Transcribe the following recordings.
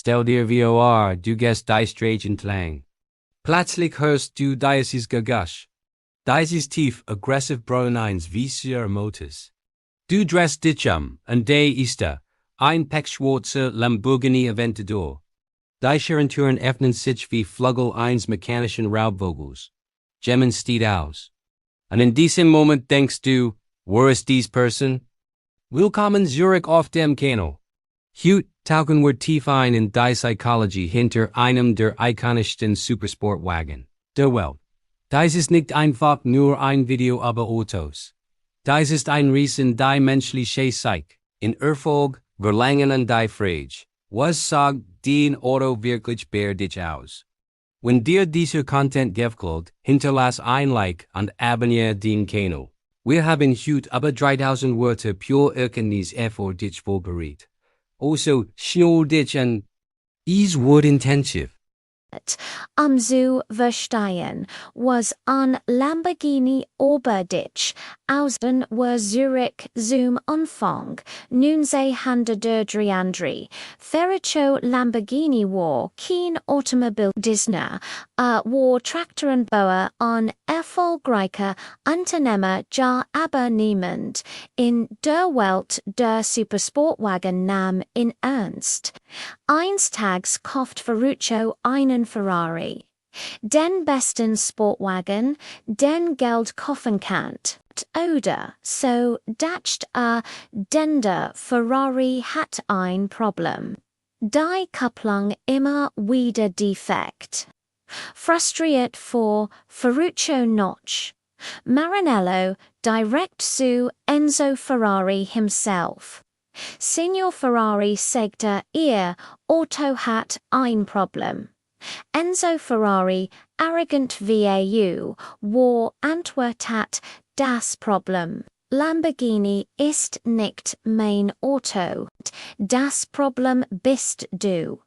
Stel dir vor, du gehst die Straße entlang. Plötzlich hörst du dieses Gegasch. Dieses tief aggressive Brauneins wie sehr Motors. Du drehst dich und da ist ein pechschwarzer Lamborghini Aventador. Die Scherenturen öffnen sich wie Flügel eines mechanischen Raubvogels. Gemmen steht aus. Und in diesem Moment denkst du, wo ist dies Person? Willkommen Zurich auf dem Kanal. Heute tauchen wir tief ein in die Psychologie hinter einem der ikonischsten Supersportwagen der Welt. Dies ist nicht einfach nur ein Video über Autos. Dies ist ein Riesen die menschliche Psyche. In Erfolg, Verlangen und die Frage, was sagt dein Auto wirklich bei dich aus? Wenn dir dieser Content gefällt, hinterlass ein Like und abonniere den Kanal. Wir haben heute über 3000 Wörter pure Erkenntnis für dich vorbereitet. Also, schnell dich an. Is word intensive. Zu verstehen, was an Lamborghini DICH außen war Zurich zum Anfang, nun Handerderdriandri, Ferruccio Lamborghini war kein Automobildesigner, war Traktorenbauer an erfolgreicher Unternehmer ja aber niemand in der Welt der Supersportwagen nahm in Ernst. Einstags kauft Ferruccio einen Ferrari. Den besten Sportwagen, den Geld kaufen kann. Oder so dacht denn der Ferrari hat ein Problem. Die Kupplung immer wieder defekt. Frustriert vor Ferruccio Notch. Maranello direct zu Enzo Ferrari himself. Signor Ferrari sagte, ihr Auto hat ein Problem. Enzo Ferrari, arrogant VAU, war antwortet das Problem. Lamborghini ist nicht mein Auto. Das Problem bist du.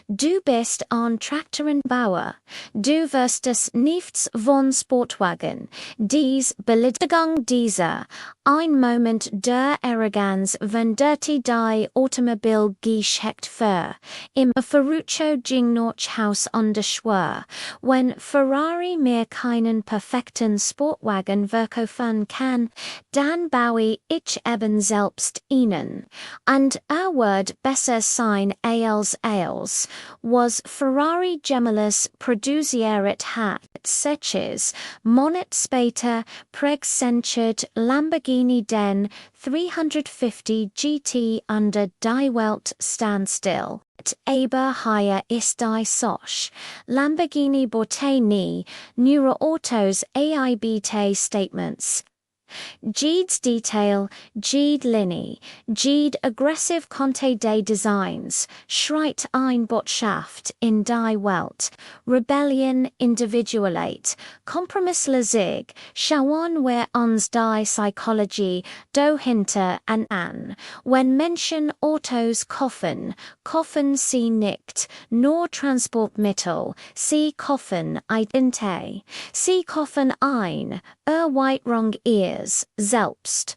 Du bist ein Traktorenbauer. Du wirst es nichts von Sportwagen. Dies Beleidigung dieser. Ein Moment der Arroganz, wenn dirty die Automobil geschickt für. Im Ferruccio ging noch Haus under Schwur. Wenn Ferrari mir keinen perfekten Sportwagen verkaufen kann, dann baue ich eben selbst ihnen. Und wird besser sein als was Ferrari Gemelis produziert hat, seches Monat später präsentiert Lamborghini den 350 GT under die Welt standstill. Aber hier ist die Soch. Lamborghini bote nie, neue Autos AIBT Statements. Jeed's detail, Jeed Linny, Jeed aggressive Conte de Designs, Schreit ein Botschaft in die Welt, Rebellion individualate, Kompromisslasig, Schauen wir uns die Psychologie dahinter an, wenn Menschen Autos kaufen sie nicht, nur Transportmittel, sie kaufen Identität, sie kaufen ein, Whiterung selbst.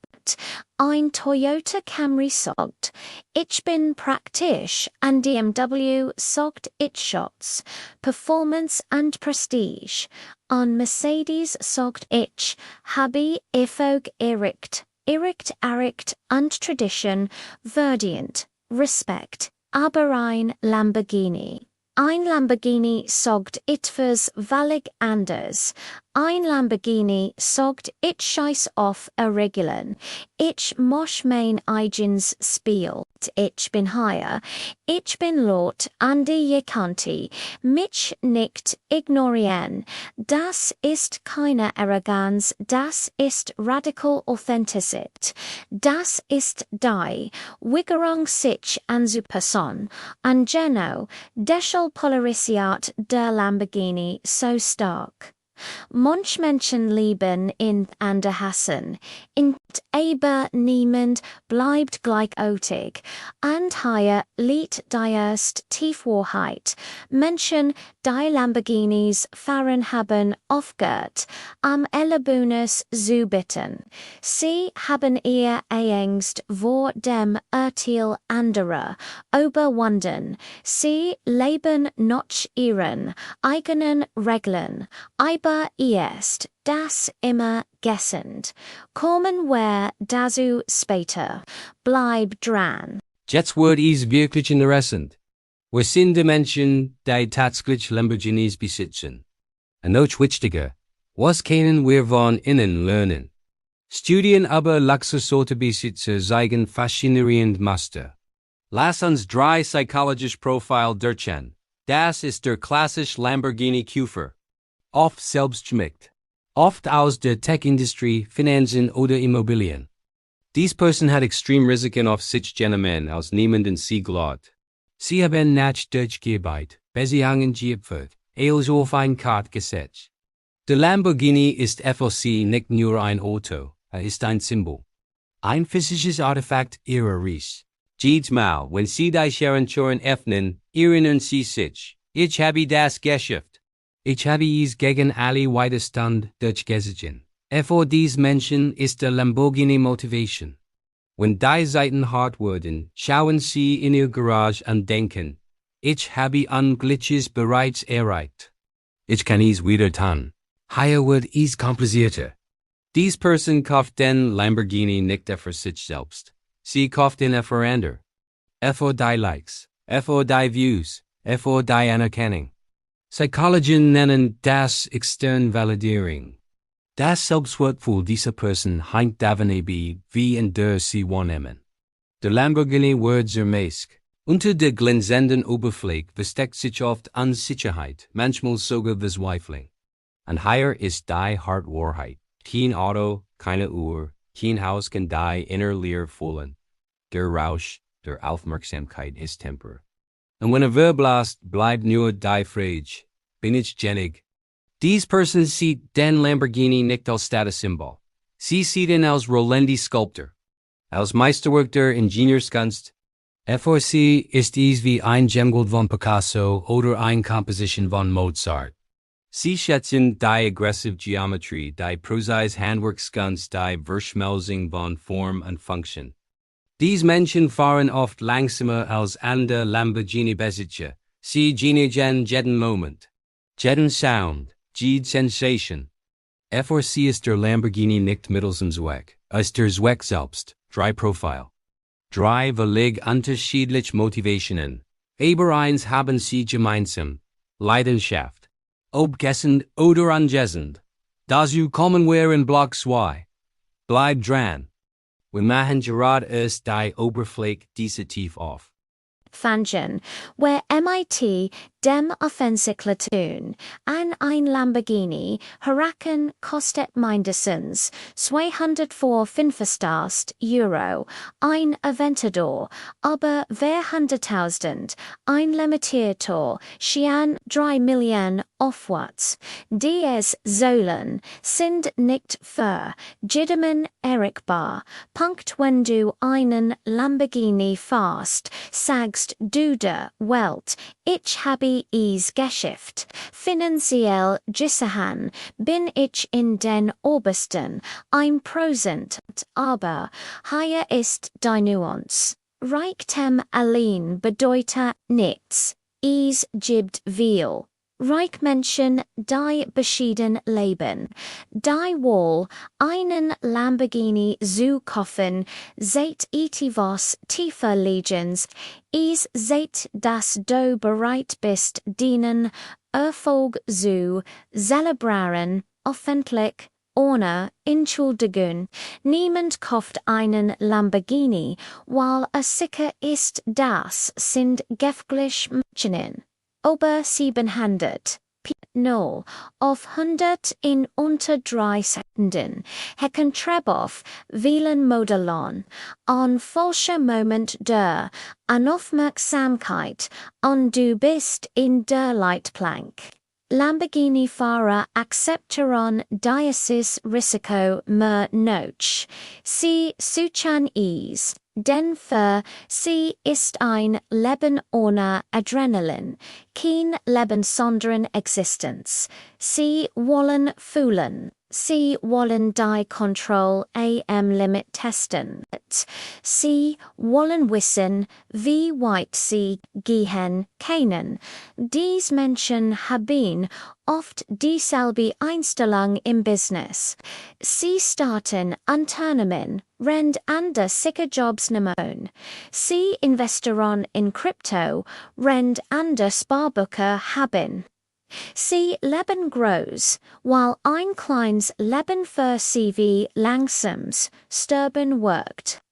Ein Toyota Camry sagt, ich bin praktisch, an BMW sagt ich Shots, Performance and Prestige, an Mercedes sagt ich, habe Erfolg erreicht, and Tradition, verdient, Respekt, aber ein Lamborghini. Ein Lamborghini sagt etwas völlig anders. Ein Lamborghini sagt, ich scheiß auf Regeln. Ich mach mein eigenes Spiel. Ich bin hier. Ich bin laut an die Kante. Mich nicht ignorieren. Das ist keine Arroganz. Das ist Radical Authentizität. Das ist die Wiggerung sich an zu Person. An Geno, deshalb polarisiert der Lamborghini so stark. Manche Leben in Anderhassen, in aber niemand bleibt gleichartig, and higher Lied die erst Tiefwahrheit. Menschen, die Lamborghinis fahren haben aufgehört, am Ellenbogen zu bitten. Sie haben ihr Angst vor dem Urteil anderer überwunden. Sie leben nach ihren eigenen Regeln, aber erst das immer gessend. Kommen wir dazu später. Bleib dran. Jetzt wird es wirklich interessant. Wir sind die Menschen, die tatsächlich Lamborghinis besitzen. Und noch wichtiger, was können wir von ihnen lernen? Studien über Luxusautobesitzer zeigen faszinierend Muster. Lass uns 3 psychologische Profile durchgehen. Das ist der klassische Lamborghini-Käufer. Oft selbstständig. Oft aus der Tech-Industrie, Finanzen oder Immobilien. Diese Person hat extrem Risiken auf sich genommen, aus niemanden sie glaubt. Sie haben nach durchgearbeitet, Beziehungen geopfert, also auf ein Kart gesetzt. Der Lamborghini ist für sie nicht nur ein Auto, ist ein Symbol. Ein physisches Artefakt ihrer Reise. Jedes Mal, wenn sie die Scherentoren öffnen, erinnern sie sich, ich habe das geschafft. Ich habe es gegen alle Widerstand durchgesetzt. Für diese Menschen ist der Lamborghini Motivation. Wenn die Seiten hart werden, schauen sie in ihr Garage und denken, ich habe Unglückliches bereits erreicht. Ich kann es wieder tun. Hier wird es komplizierter. Diese Person kauft den Lamborghini nicht für sich selbst. Sie kauft ihn für andere. Für die Likes, für die Views, für die Anerkennung. Psychologien nennen das externe Validierung. Das Selbstwertgefühl dieser Person hängt davon ab, wie in der sie wahrnehmen. Der Lamborghini wird zermaßt. Unter der glänzenden Oberfläche versteckt sich oft Unsicherheit, manchmal sogar Verzweiflung. Und hier ist die harte Wahrheit. Kein Auto, keine Uhr, kein Haus kann die innerliche füllen. Der Rausch, der Aufmerksamkeit ist temporär. Und wenn verblasst, bleibt nur die Frage, bin ich genig? Diese Person sieht den Lamborghini nicht als Statussymbol. Sie sieht ihn als rollende Sculptor, als Meisterwerk der Ingenieurskunst. Für sie ist es wie ein Gemälde von Picasso oder eine Komposition von Mozart. Sie schätzen die aggressive Geometrie, die präzise Handwerkskunst, die Verschmelzung von Form und Funktion. Diese Menschen fahren oft langsamer als andere Lamborghini-Besitzer. Sie genießen jeden Moment, jeden Sound, jede Sensation. Für sie ist der Lamborghini nicht mittels dem Zweck, ist der Zweck selbst, drei Profil. Drei völlig unterschiedliche Motivationen. Aber eins haben sie gemeinsam, Leidenschaft. Ob gessend oder angessend. Dazu kommen wir in Block 2. Bleib dran. Wir machen gerade erst die Oberfläche dieser tief auf. Fangen, where MIT dem offensichtlich tun, an ein Lamborghini, Huracan kostet mindestens 245 Euro, ein Aventador, aber wer 100.000, ein Limitiertor, schon 3 Millionen aufwärts. Die es sollen, sind nicht für jedermann erreichbar. Punkt, wenn du einen Lamborghini fährst, sagst du der Welt, ich habe es geschafft. Finanziell gesehen bin ich in den obersten 1%, aber hier ist die Nuance. Reichtum allein bedeutet nichts. Es gibt viel. Reich Menschen, die beschieden leben, die wohl einen Lamborghini zu kaufen, seid etwas tiefer Legens, es seid, dass du bereit bist, dienen Erfolg zu zelebrieren, öffentlich, ohne Entschuldigung. Niemand kauft einen Lamborghini, weil es sicher ist, das sind gefährliche Menschen. Über 700 0 auf 100 in unter 3 Sekunden. Hecken Treboff, wählen Modellon. An falscher Moment der Aufmerksamkeit und du bist in der Leitplank. Lamborghini-Fahrer akzeptieren dieses Risiko mehr noch. Sie suchen es. Denn für sie ist ein Leben ohne Adrenalin kein Leben sondern Existenz. Sie wollen fühlen. Sie wollen die Kontrolle am Limit testen. Sie wollen wissen, wie weit sie gehen können. Diese Menschen haben oft dieselbe Einstellung im Business. Sie starten Unternehmen, rend andere sicke Jobs nehmen. Sie investieren in Krypto, rend andere Sparbücher haben. Sie leben groß, while ein kleines Leben für sie wie langsames Sterben wirkt.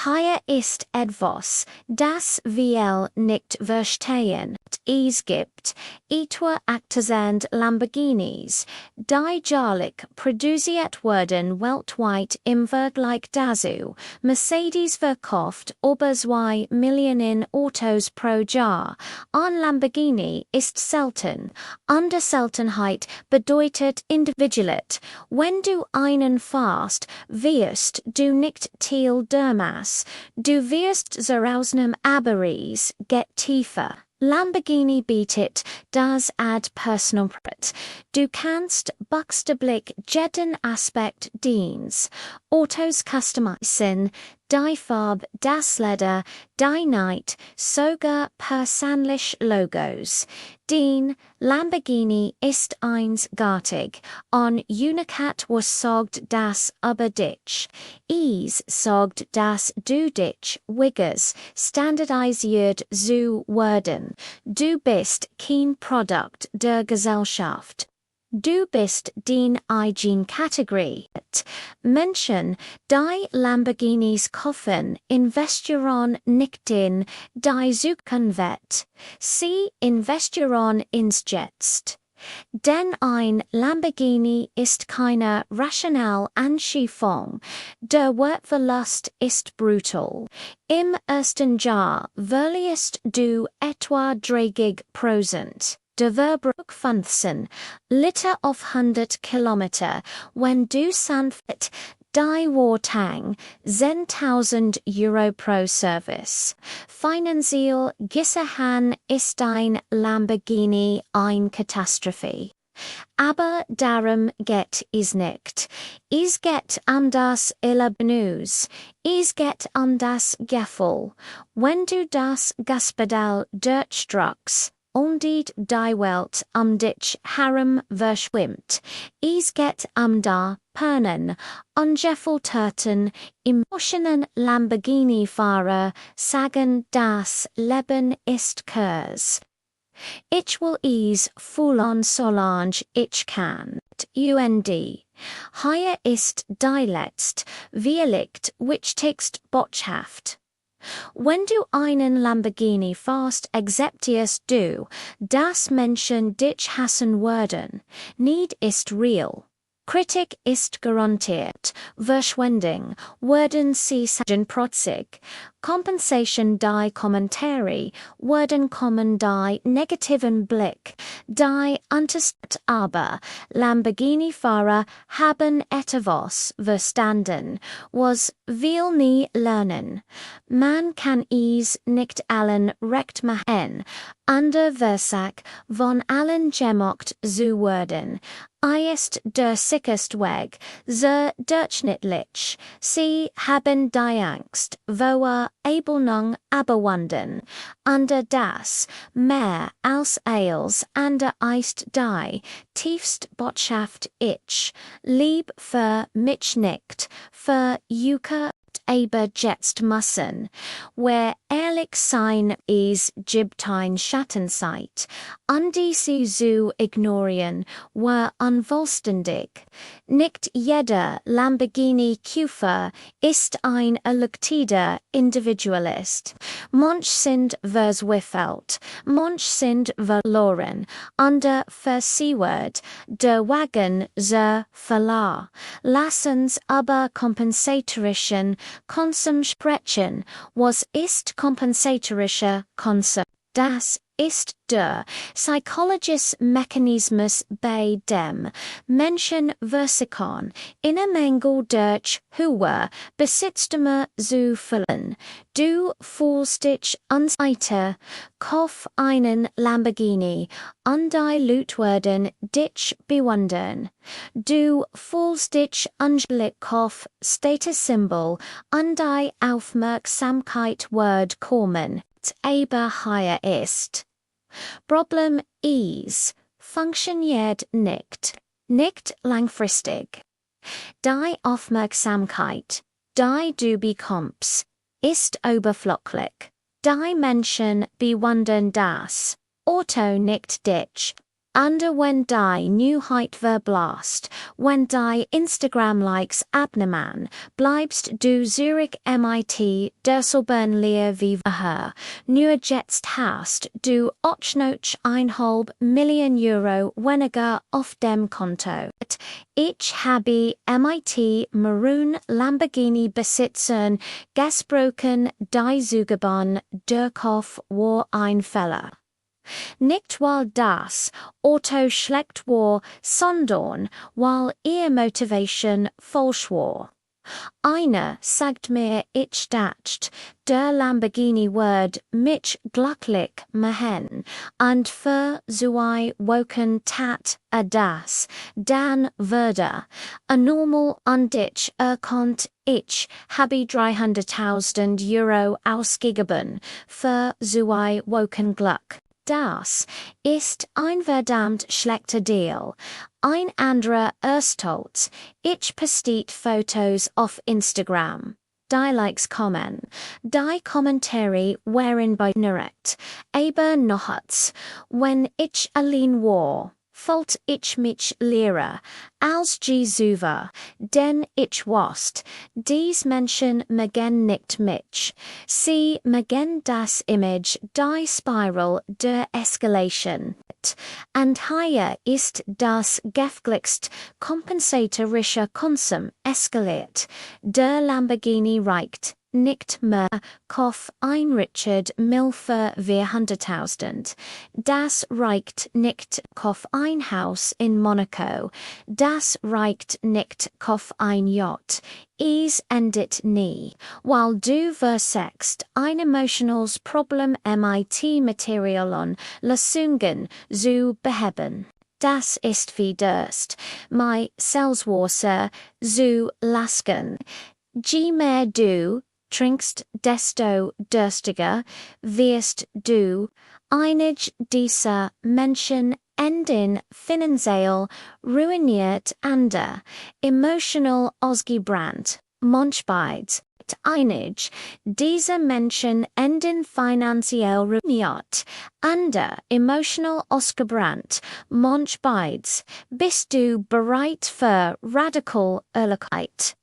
Hier ist etwas, das wir nicht verstehen. Es gibt etwa 8000 Lamborghinis, die jährlich produziert werden weltweit im Vergleich dazu. Mercedes verkauft über 2 Millionen Autos pro Jahr. Ein Lamborghini ist selten. Und Seltenheit bedeutet Individualität. Wenn du einen fährst, wirst du nicht Teil der Masse. Du wirst zerausnem Aberies get tiefer. Lamborghini bietet das ad personalpret. Du kannst buchstäblich jeden Aspekt Dienst. Autos customizen, die Farbe, das Leder, die Night, sogar persönlich Logos. Den Lamborghini ist einzigartig. An Unikat was sorgt das über dich. Es sorgt, dass du dich wiggers standardisiert zu werden. Du bist kein Produkt der Gesellschaft. Du bist den eigen Kategorie. Menschen, die Lamborghinis kaufen, investieren nicht in die Zukunft. Sie investieren ins Jetzt. Denn ein Lamborghini ist keine rationale Anschaffung. Der Wertverlust ist brutal. Im ersten Jahr verlierst du etwa 30%. Der Verbrauch 15 Liter auf 100 Kilometer, wenn du sanft die Wartang 10.000 Euro pro Service. Finanziell gesehen ist ein Lamborghini eine Katastrophe. Aber darum geht es nicht. Es geht das Erlebnis. Es geht das Gefühl. Wenn du das Gaspedal durchdrückst, und die Welt dich herum verschwimmt. Es geht da Pernen, Ungefilterten, emotionen Lamborghini-Fahrer sagen, das Leben ist kurz. Ich will es fühlen solange ich kann. Und. Hier ist die letzte, wirklich wichtigste Botschaft. Wenn du einen Lamborghini fährst, akzeptierst du, dass Menschen dich hassen werden. Need ist real. Kritik ist garantiert. Verschwendung werden sie sagen protzig. Kompensation die Kommentare werden kommen die negativen Blick. Die Unterstadt aber Lamborghini-Fahrer haben etwas verstanden, was will nie lernen. Man kann es nicht allen recht machen. Under Versac von allen gemocht zu werden. Ist der sicherste Weg, sehr durchschnittlich. Sie haben die Angst, vor Ablehnung überwunden. Under das, mehr als alles andere ist die tiefste Botschaft ich, lieb für mich nicht, für Juke aber jetzt müssen, wer ehrlich sein is gibt ein Schattenzeit, und diese zu ignorieren, war unvollständig. Nicht jeder Lamborghini-Käufer ist ein erleuchteter Individualist. Manch sind verzweifelt, manch sind verloren, andere versiewert, der Wagen sehr verloren. Lassens aber kompensatorischen Konsum sprechen. Was ist kompensatorischer Konsum? Das ist der psychologische Mechanismus bei dem Menschen Versikon in einem Mangel durch hohe Besitztümer zu verlieren. Du fühlst dich unsicher, kauf einen Lamborghini, und die Leute werden dich bewundern. Du fühlst dich unglücklich, kauf Statussymbol, und die Aufmerksamkeit wird kommen, aber hier ist. Problem ist, funktioniert nicht langfristig. Die Aufmerksamkeit, die du bekommst, ist oberflächlich. Die Menschen bewundern das Auto nicht dich. Und wenn die Neuheit verblasst, wenn die Instagram-Likes abnehmen, bleibst du zurück mit derselben Leer wie vorher. Nur jetzt hast du 8,5 Millionen Euro weniger auf dem Konto. Ich habe mit Maroon Lamborghini-Besitzern gesprochen, die Sugebahn Durchkauf war ein Fehler. Nicht weil das Auto schlecht war, sondern weil ihr Motivation falsch war. Einer sagt mir, ich dachte, der Lamborghini wird mich glücklich machen, und für zwei Wochen tat das, dann würde normal und ich erkannt, ich habe 300.000 Euro ausgegeben für zwei Wochen Glück. Das ist ein verdammt schlechter Deal. Ein anderer Erstolz, ich postiert Fotos auf Instagram. Die Likes kommen. Die Kommentare waren beinahe, aber nochmals, wenn ich allein war, fühlt ich mich leerer als Jesuva, denn ich wusste, dies Menschen mögen nicht mich. Sie mögen das Image, die Spiral der Escalation. Und hier ist das gefährlichste Kompensatorischer Konsum eskaliert. Der Lamborghini reicht nicht mehr, kauf ein Richard Mille für 400.000. Das reicht nicht, kauf ein Haus in Monaco. Das reicht nicht, kauf ein Yacht. Es endet nie, weil du versagst, ein emotionales Problem mit Materialien Lösungen zu beheben. Das ist wie Durst, my Salzwasser zu lasken. Je mehr du trinkst, desto durstiger wirst du. Einige dieser Menschen enden finanziell ruiniert, andere emotional ausgebrannt. Manchmal einige dieser Menschen enden finanziell ruiniert, andere emotional ausgebrannt. Manchmal bist du bereit für radikal Ehrlichkeit.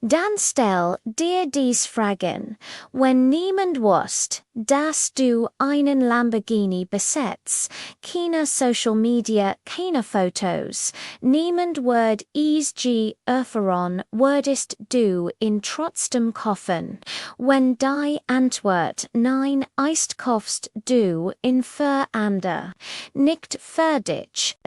Dann stell dir dies Fragen, wenn niemand wusst, dass du einen Lamborghini besitzt, keine Social Media, keine Fotos, niemand wird es erfahren, würdest du ihn trotzdem kaufen. Wenn die Antwort nein ist, kaufst du ihn für andere, nicht für dich.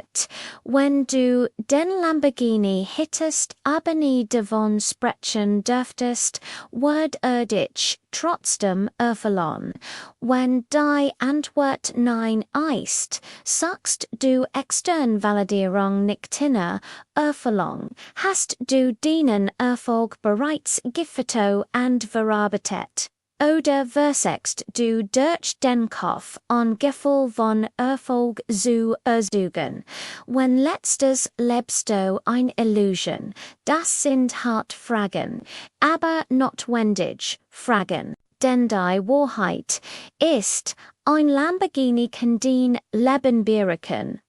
Wenn du den Lamborghini hättest, aber nie davon sprechen dürftest, wird dich trotzdem erfüllen. Wenn die Antwort nein ist, sagst du externe Validierung nicht hinter Erfüllung, hast du deinen Erfolg bereits gefüttert und verarbeitet. Oder versagst du durch den Kauf an Gefühl von Erfolg zu erzeugen. Wenn letztes lebst du eine Illusion. Das sind hart Fragen, aber notwendig Fragen. Denn die Wahrheit ist, ein Lamborghini kann dein Leben berühren.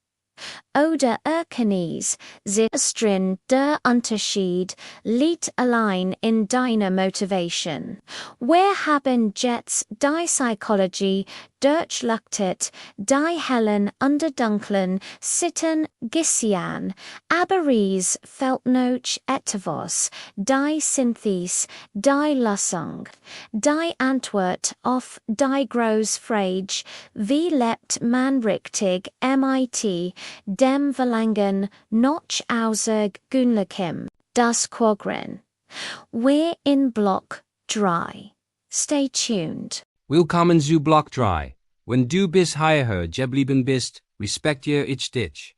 oder Erkenntnis, sie drin der Unterschied liegt allein in deiner Motivation. Wir haben jetzt die Psychologie durchleuchtet, die hellen und dunklen Seiten gesehen, aber es fehlt noch etwas, die Synthese, die Lösung, die Antwort auf die große Frage, wie lebt man richtig mit dem Verlangen nach Außergewöhnlichem, das Quadren. We're in Block 3. Stay tuned. Willkommen zu Block 3. Wenn du bis hierher geblieben bist, respektiere ich dich.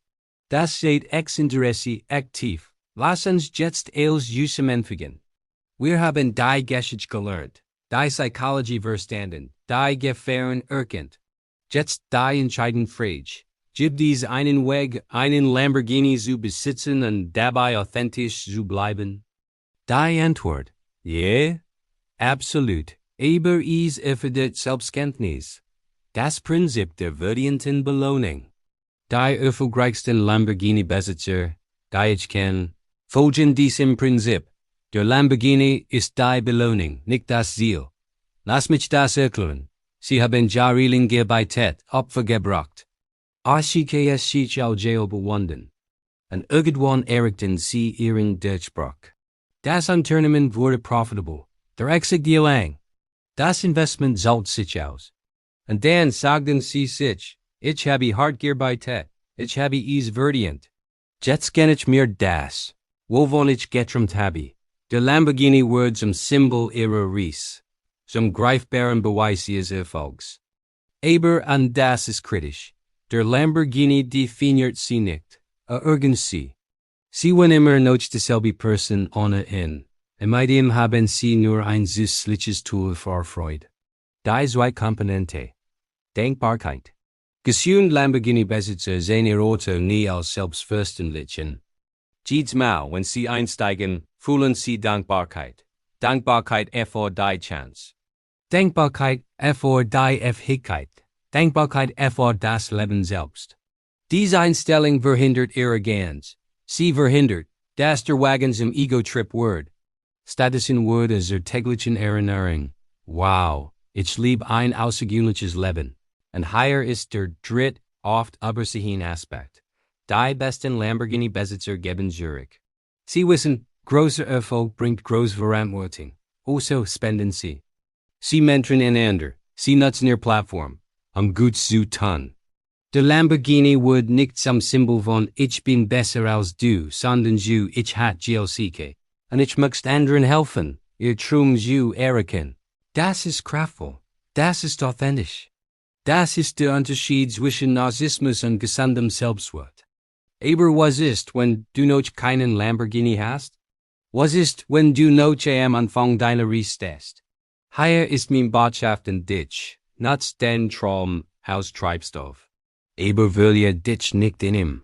Das seid ex Interesse aktiv. Lass uns jetzt als Zusammenfügen. Wir haben die Geschichte gelernt, die Psychologie verstanden, die Gefahren erkannt. Jetzt die entscheidende Frage. Gibt es einen Weg, einen Lamborghini zu besitzen und dabei authentisch zu bleiben? Die Antwort: ja, absolut. Aber es erfordert Selbstkenntnis. Das Prinzip der verdienten Belohnung. Die erfolgreichsten Lamborghini-Besitzer, die ich kenne, folgen diesem Prinzip. Der Lamborghini ist die Belohnung, nicht das Ziel. Lass mich das erklären. Sie haben jahrelang gearbeitet, Opfer gebracht. Als sich auch bewundern. Und irgendwann erreichten sie ihren Durchbruch. Das Unternehmen wurde profitabel. Der Exit gelang. Das Investment zahlt sich aus. Und dann sagten sie sich, ich habe hart gearbeitet, ich habe es verdient. Jetzt kann ich mir das, wovon ich geträumt habe. Der Lamborghini wird zum Symbol ihrer Reise, zum greifbaren Beweis ihres Erfolgs. Aber und das ist kritisch. Der Lamborghini definiert sie nicht, irgendwie. Sie waren immer noch dieselbe Person ohne ihn. Und mit ihm haben sie nur ein zusätzliches Tool für Freude. Die zwei Komponente. Dankbarkeit. Gesunde Lamborghini-Besitzer sehen ihr Auto nie als selbstverständlich an. Jedes Mal, wenn sie einsteigen, fühlen sie Dankbarkeit. Dankbarkeit für die Chance. Dankbarkeit für die Fähigkeit. Dankbarkeit für das Leben selbst. Diese Einstellung verhindert Arroganz. Sie verhindert, dass der Wagen zum Ego-Trip wird. Stattdessen wird es täglichen Erinnerung. Wow, ich liebe ein außergewöhnliches Leben. Und hier ist der dritte, oft übersehene Aspekt. Die besten Lamborghini-Besitzer geben zurück. Sie wissen, großer Erfolg bringt große Verantwortung. Also spenden sie. Sie mentoren einander. Sie nutzen ihre Plattform, gut zu tun. Der Lamborghini wird nicht zum Symbol von ich bin besser als du, sondern zu ich hat GLCK. Und ich möchte anderen helfen, ihr Traum zu erreichen. Das ist kraftvoll. Das ist authentisch. Das ist der Unterschied zwischen Narzissmus und gesundem Selbstwert. Aber was ist, wenn du noch keinen Lamborghini hast? Was ist, wenn du noch am Anfang deiner Reise stehst? Hier ist mein Botschaften DICH, nutz den Traum aus Treibstoff. Aber will dich nicht in ihm.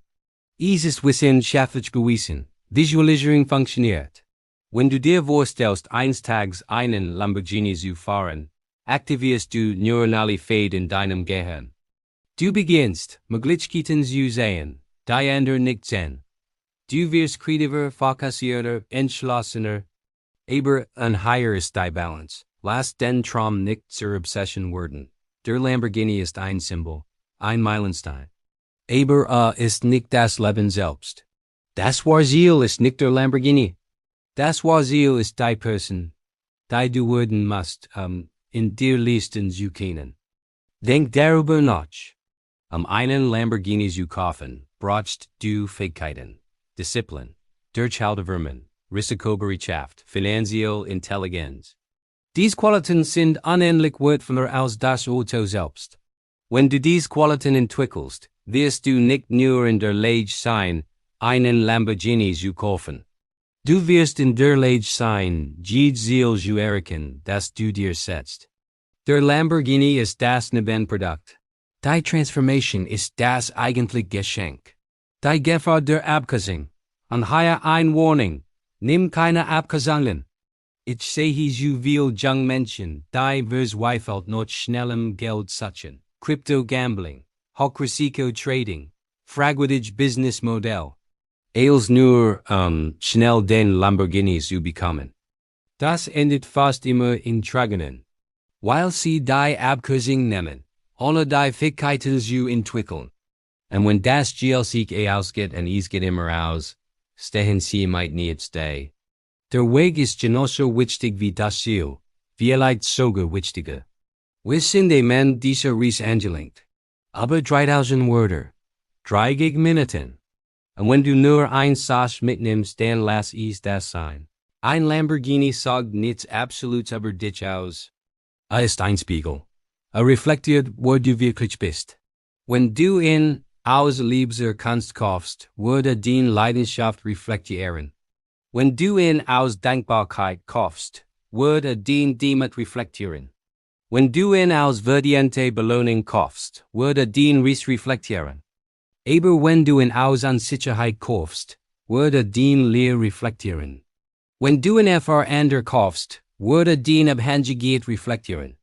Es ist wissenschaftlich bewiesen, Visualisierung funktioniert. Wenn du dir vorstellst, eines Tages einen Lamborghini zu fahren, aktivierst du neuronale Fäden in deinem Gehirn. Du beginnst, Möglichkeiten zu sehen, die andere nicht sehen. Du wirst kreativer, fokussierter, entschlossener. Aber hier ist die Balance. Lass den Traum nicht zur Obsession werden. Der Lamborghini ist ein Symbol, ein Meilenstein. Aber ist nicht das Leben selbst. Das wahre Ziel ist nicht der Lamborghini. Das wahre Ziel ist die Person, die du werden musst, in dir leisten zu können. Denk darüber nach. Einen Lamborghini zu kaufen, brauchst du Fähigkeiten, Disziplin, Durchhaltevermögen, Risikobereitschaft, finanzielle Intelligenz. Diese Qualitäten sind unendlich wertvoller als das Auto selbst. Wenn du diese Qualitäten entwickelst, wirst du nicht nur in der Lage sein, einen Lamborghini zu kaufen. Du wirst in der Lage sein, jedes Ziel zu erreichen, das du dir setzt. Der Lamborghini ist das Nebenprodukt. Die Transformation ist das eigentliche Geschenk. Die Gefahr der Abkürzung. Und hier eine Warnung. Nimm keine Abkürzungen. Ich sehe zu viele junge Menschen, die verzweifelt nach schnellem Geld suchen. Crypto-Gambling, Hochrisiko-Trading, fragwürdig Businessmodell. Als nur schnell den Lamborghini zu bekommen. Das endet fast immer in Tragenden. Weil sie die Abkürzung nehmen, ohne die Fähigkeiten zu entwickeln. Und wenn das Ziel sich ausgeht und es geht immer aus, stehen sie meist nicht stay. Der Weg ist genauso wichtig wie das Ziel, vielleicht sogar wichtiger. Wir sind die Mann dieser Reise angelenkt. Aber 3000 Wörter. 30 Minuten. Und wenn du nur ein Sache mitnimmst, dann lass es das sein. Ein Lamborghini sagt nichts Absolutes über dich aus. Ist ein Spiegel. Reflektiert, wo du wirklich bist. Wenn du ihn aus Liebser Kunst kaufst, würde deine Leidenschaft reflektieren. Wenn du ihn aus Dankbarkeit kaufst, würde dein Demut reflektieren. Wenn du ihn aus verdiente Belohnung kaufst, würde dein Ries reflektieren. Aber wenn du ihn aus Unsicherheit kaufst, würde dein Leer reflektieren. Wenn du ihn für andere kaufst, würde dein Abhängigkeit reflektieren.